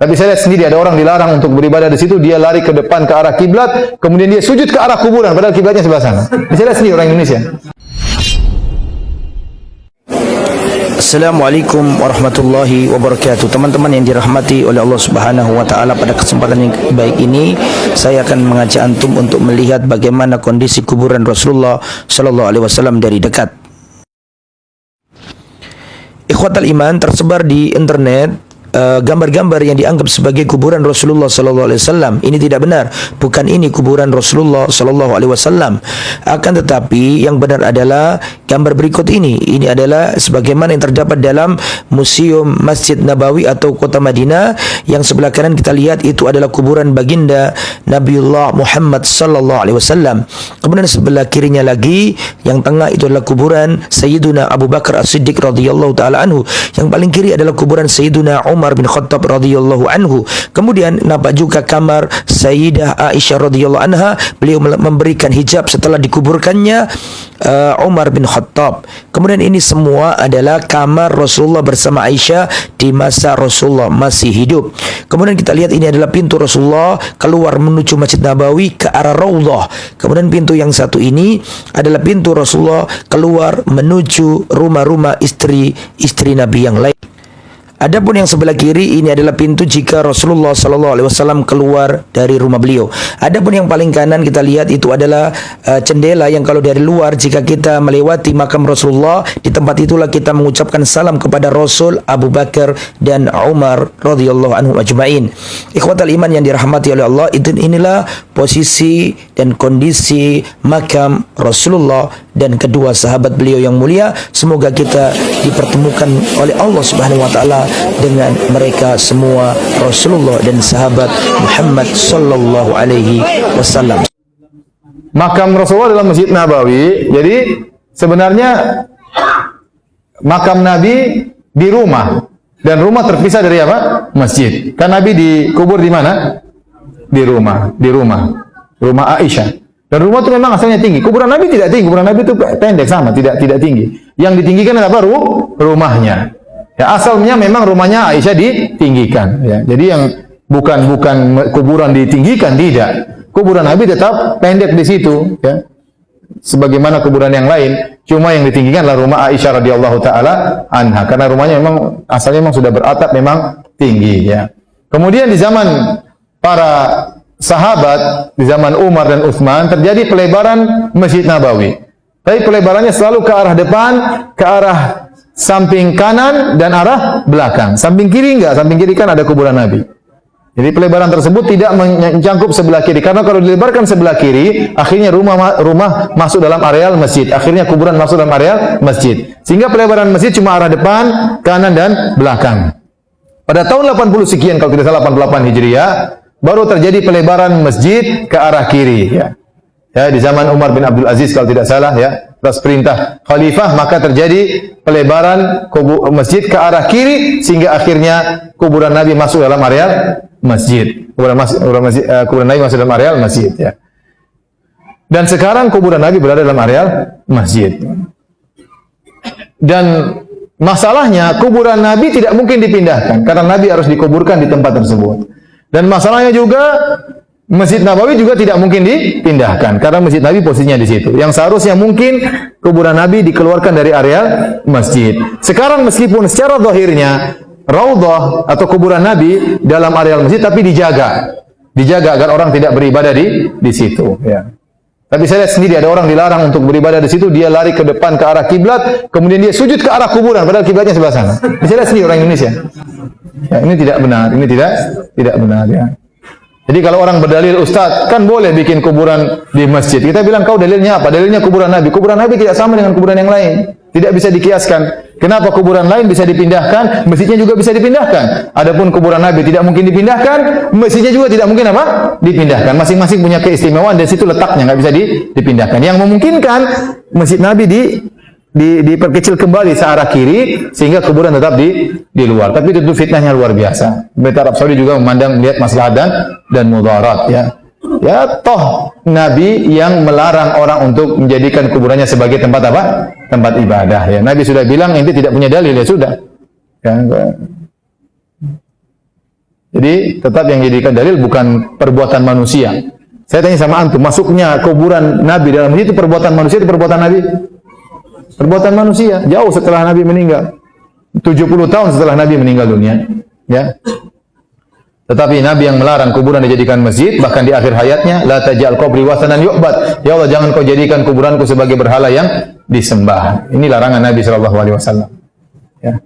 Tapi saya lihat sendiri ada orang dilarang untuk beribadah di situ, dia lari ke depan ke arah kiblat, kemudian dia sujud ke arah kuburan padahal kiblatnya sebelah sana. Bisa lihat sendiri orang Indonesia. Assalamualaikum warahmatullahi wabarakatuh. Teman-teman yang dirahmati oleh Allah Subhanahu wa taala, pada kesempatan yang baik ini saya akan mengajak antum untuk melihat bagaimana kondisi kuburan Rasulullah sallallahu alaihi wasallam dari dekat. Ikhwatal iman, tersebar di internet gambar-gambar yang dianggap sebagai kuburan Rasulullah sallallahu alaihi wasallam. Ini tidak benar. Bukan ini kuburan Rasulullah sallallahu alaihi wasallam. Akan tetapi yang benar adalah gambar berikut ini. Ini adalah sebagaimana yang terdapat dalam Museum Masjid Nabawi atau Kota Madinah. Yang sebelah kanan kita lihat itu adalah kuburan baginda Nabiullah Muhammad sallallahu alaihi wasallam. Kemudian sebelah kirinya lagi, yang tengah itu adalah kuburan Sayyiduna Abu Bakar As-Siddiq radhiyallahu taala anhu. Yang paling kiri adalah kuburan Sayyiduna Umar bin Khattab radhiyallahu anhu. Kemudian nampak juga kamar Sayyidah Aisyah radhiyallahu anha. Beliau memberikan hijab setelah dikuburkannya Umar bin Khattab. Kemudian ini semua adalah kamar Rasulullah bersama Aisyah di masa Rasulullah masih hidup. Kemudian kita lihat ini adalah pintu Rasulullah keluar menuju Masjid Nabawi ke arah Raudhah. Kemudian pintu yang satu ini adalah pintu Rasulullah keluar menuju rumah-rumah istri Nabi yang lain. Adapun yang sebelah kiri ini adalah pintu jika Rasulullah sallallahu alaihi wasallam keluar dari rumah beliau. Adapun yang paling kanan kita lihat itu adalah jendela yang kalau dari luar jika kita melewati makam Rasulullah, di tempat itulah kita mengucapkan salam kepada Rasul, Abu Bakar dan Umar radhiyallahu anhum ajmain. Ikhwatal iman yang dirahmati oleh Allah, inilah posisi dan kondisi makam Rasulullah dan kedua sahabat beliau yang mulia. Semoga kita dipertemukan oleh Allah Subhanahu wa taala dengan mereka semua, Rasulullah dan sahabat Muhammad sallallahu alaihi wasallam. Makam Rasulullah dalam Masjid Nabawi. Jadi sebenarnya makam Nabi di rumah, dan rumah terpisah dari apa? Masjid. Kan Nabi dikubur di mana? Di rumah Aisyah. Dan rumah itu memang asalnya tinggi. Kuburan Nabi tidak tinggi, kuburan Nabi itu pendek sama, tidak tinggi. Yang ditinggikan adalah rumahnya. Ya, asalnya memang rumahnya Aisyah ditinggikan. Ya, jadi yang bukan kuburan ditinggikan, tidak. Kuburan Nabi tetap pendek di situ. Ya, sebagaimana kuburan yang lain. Cuma yang ditinggikan adalah rumah Aisyah radhiyallahu taala anha. Karena rumahnya memang asalnya memang sudah beratap, memang tinggi. Ya. Kemudian di zaman para sahabat, di zaman Umar dan Utsman terjadi pelebaran Masjid Nabawi. Tapi pelebarannya selalu ke arah depan, ke arah samping kanan dan arah belakang. Samping kiri enggak, samping kiri kan ada kuburan Nabi. Jadi pelebaran tersebut tidak mencangkup sebelah kiri. Karena kalau dilebarkan sebelah kiri, akhirnya rumah masuk dalam areal masjid. Akhirnya kuburan masuk dalam areal masjid. Sehingga pelebaran masjid cuma arah depan, kanan dan belakang. Pada tahun 80 sekian, kalau tidak salah 88 Hijriah, baru terjadi pelebaran masjid ke arah kiri. Ya, di zaman Umar bin Abdul Aziz kalau tidak salah, ya, atas perintah khalifah, maka terjadi pelebaran masjid ke arah kiri sehingga akhirnya kuburan Nabi masuk dalam areal masjid. Kuburan Nabi masuk dalam areal masjid. Ya. Dan sekarang kuburan Nabi berada dalam areal masjid. Dan masalahnya kuburan Nabi tidak mungkin dipindahkan karena Nabi harus dikuburkan di tempat tersebut. Dan masalahnya juga Masjid Nabawi juga tidak mungkin dipindahkan karena Masjid Nabi posisinya di situ. Yang seharusnya mungkin kuburan Nabi dikeluarkan dari areal masjid. Sekarang meskipun secara zahirnya Raudhah atau kuburan Nabi dalam areal masjid, tapi dijaga agar orang tidak beribadah di situ. Ya. Tapi saya lihat sendiri ada orang dilarang untuk beribadah di situ, dia lari ke depan ke arah kiblat, kemudian dia sujud ke arah kuburan padahal kiblatnya sebelah sana. Bisa lihat sendiri orang Indonesia. Ya, ini tidak benar, ini tidak benar. Ya. Jadi kalau orang berdalil, Ustaz, kan boleh bikin kuburan di masjid. Kita bilang, kau dalilnya apa? Dalilnya kuburan Nabi. Kuburan Nabi tidak sama dengan kuburan yang lain. Tidak bisa dikiaskan. Kenapa kuburan lain bisa dipindahkan, masjidnya juga bisa dipindahkan? Adapun kuburan Nabi tidak mungkin dipindahkan, masjidnya juga tidak mungkin apa? Dipindahkan. Masing-masing punya keistimewaan, dan situ letaknya, nggak bisa dipindahkan. Yang memungkinkan masjid Nabi diperkecil kembali searah kiri sehingga kuburan tetap di luar. Tapi itu fitnahnya luar biasa. Pemerintah Arab Saudi juga melihat maslahat dan mudarat, ya. Ya, toh Nabi yang melarang orang untuk menjadikan kuburannya sebagai tempat apa? Tempat ibadah. Ya, Nabi sudah bilang, ente tidak punya dalil, ya sudah. Ya, Jadi tetap yang dijadikan dalil bukan perbuatan manusia. Saya tanya sama antum, masuknya kuburan Nabi dalam masjid itu perbuatan manusia atau perbuatan Nabi? Perbuatan manusia, jauh setelah Nabi meninggal. 70 tahun setelah Nabi meninggal dunia, ya. Tetapi Nabi yang melarang kuburan dijadikan masjid, bahkan di akhir hayatnya, la taj'al qabri wasanan yu'bad. Ya Allah, jangan kau jadikan kuburanku sebagai berhala yang disembah. Ini larangan Nabi sallallahu alaihi wasallam. Ya.